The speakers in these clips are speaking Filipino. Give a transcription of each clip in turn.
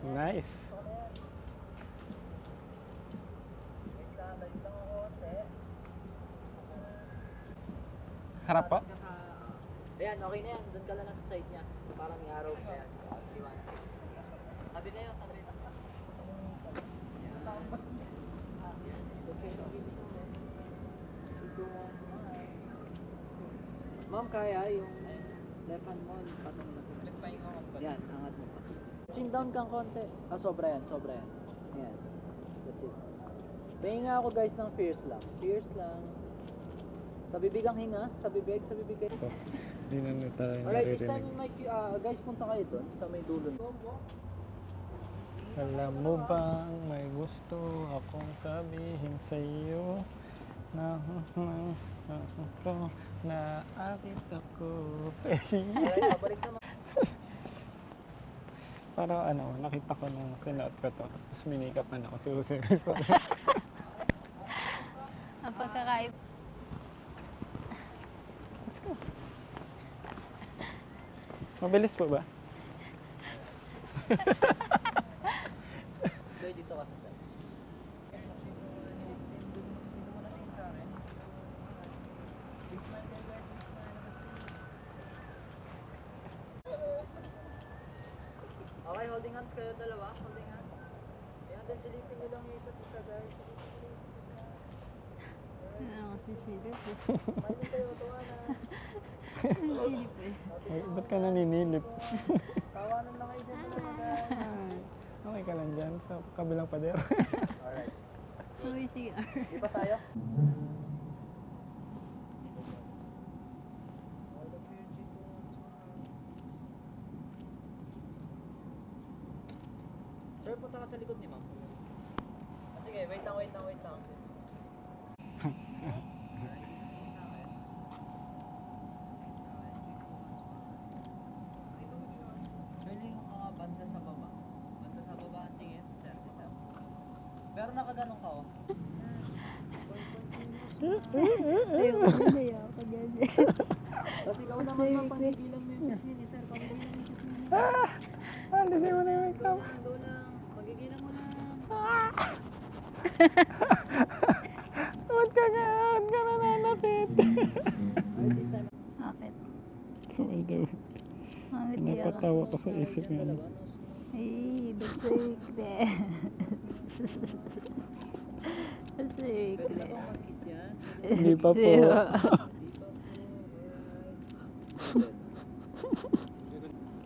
Nice. Harap po? Ayan, okay na yan. Doon ka lang sa side niya. Parang may araw pa yan. Tabi na yun, tabi. Ma'am, kaya yung left hand mo, patong na sa left hand mo. Yan, angat mo pa. Chin down kang konti. Sobra yan, sobra yan. Ayan. That's it. Pahinga ako guys ng fierce lang. Fierce lang. Sa bibig ang hinga, sa bibig kayo. Hindi na tayo Alright, this time naririnig. guys, punta kayo doon sa may dulo. Alam mo bang may gusto akong sabihin sa iyo na naakit ako. Alright, pabalik naman. Para ano, nakita ko nung sinuot ko to. Tapos minikap-an ako. Serious ko. Ang pagkakaib. Let's go. Mabilis po ba? Pwede dito ka sa side. Okay, holding hands kayo dalawa. Holding hands. Ayan, then silipin nyo lang yung isa't isa guys. Silipin nyo yung isa't isa. Ano kasi silip eh. Smiling kayo, tuwa na. Ang silip eh. Ay, ba't ka naninilip? Tawanan lang kayo dyan dalawa guys. Ay, okay ka lang dyan sa kabilang pader. Alright. Uy, CR. Di pa tayo? Sir, punta ka sa likod ni ma'am. Sige, wait lang. Galing ka nga banda sa baba. Banda sa baba ang tingin si sir. Pero nakaganong ka oh. Ayaw ko na yaw ka dyan. Tapos ikaw naman ma'am, panigilan mo yung pisngi ni sir. Panigilan mo yung pisngi ni sir. Alisin mo na yung makeup. Doon lang. Magigilan mo lang. Ba't ka nananakit? Bakit? Sorry daw. Bakit Pinapatawa ko sa isip niya. Ay, the secret. The secret. Mag-kiss yan. Hindi pa po.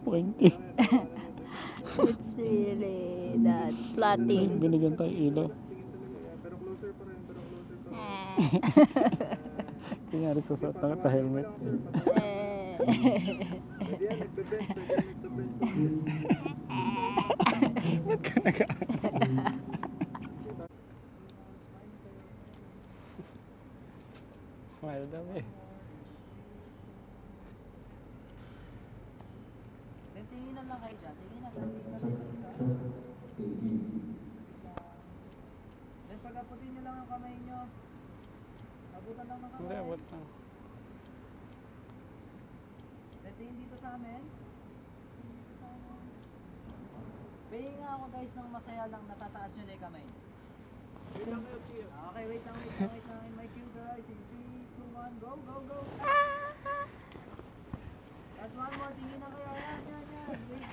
Pointy. It's really that plotting. Binigyan tayo ilaw. Kunyari susuot na ka helmet. Ba't ka naka... Smile daw eh. Tinginan lang kayo dyan. Tinginan kayo sa isa. Then pag-aputin nyo lang yung kamay nyo. Abutan lang ng kamay. Hindi, abot lang. Then tingin dito sa amin. Pahinga ako guys ng masaya lang, natataas nyo na yung kamay. Okay, wait lang. In my cue guys. In 3, 2, 1, go. Last one more, tingin na kayo. Yan. Wait.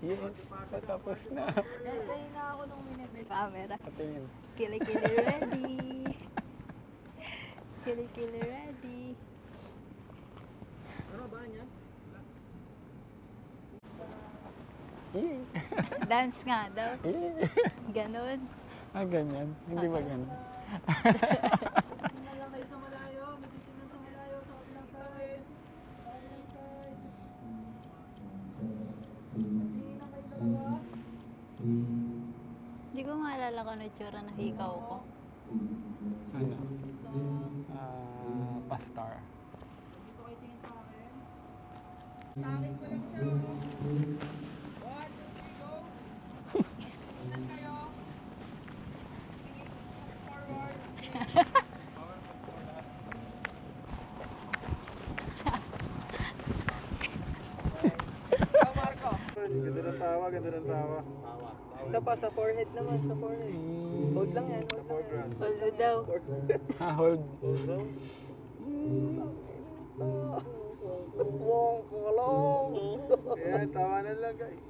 Yes, tapos na. Guys, pahinga ako nung minute. Camera. Patingin. Kili-kili ready. Kili-kili ready. Ano ba niya? Dance nga daw. Ganon. Ganyan. Hindi ba ganun? Tingnan lang kayo sa malayo. May titingnan sa malayo sa kabilang side. Mas tingin lang kayo dalawa. Hindi ko maalala kung ano itsura na hikaw ko. Ano? Pastar. Dito kayo tingin sa akin. Tarik ko lang siya. 1, 2, 3, go. Tingnan kayo. Forward. Go, Marco. ng tawa, ganda ng tawa. Isa pa sa forehead naman, sa forehead. Hold lang yan, Sa foreground. Hold daw. Hold. Ayan, tawanan lang guys.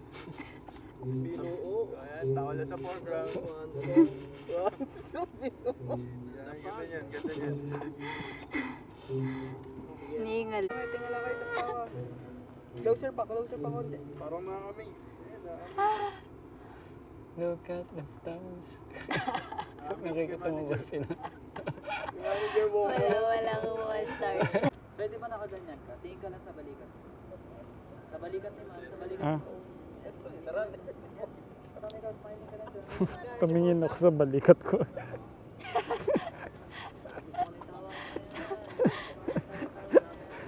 Ayan, tawa lang sa foreground. Ayan, ganda yan, ganda yan. Ningal. Tingala kayo, tapos tawa. Closer pa konti. Parang na-amaze. Ayan, Look at the stars. Nakikita mo ba sila? Wala akong mga stars. Pwede ba nakaganyan ka? Tingin ka lang sa balikat. Sa balikat ni ma'am, sa balikat. Ah, Tara. Saan ikaw, smiling ka lang dyan. tumingin ako sa balikat ko.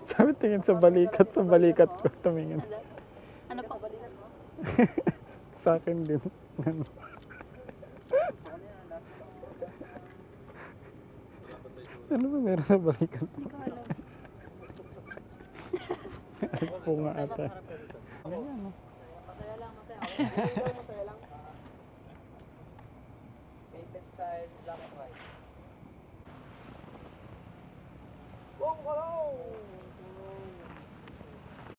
Sabi tingin sa balikat ko, tumingin. Ano pa? Sa akin din. Ano ba meron sa balikat mo? Hindi ko alam. Ay, po nga ata. Ganyan, no? Masaya lang. Masaya lang. Painted style, black and white. Boom, hello!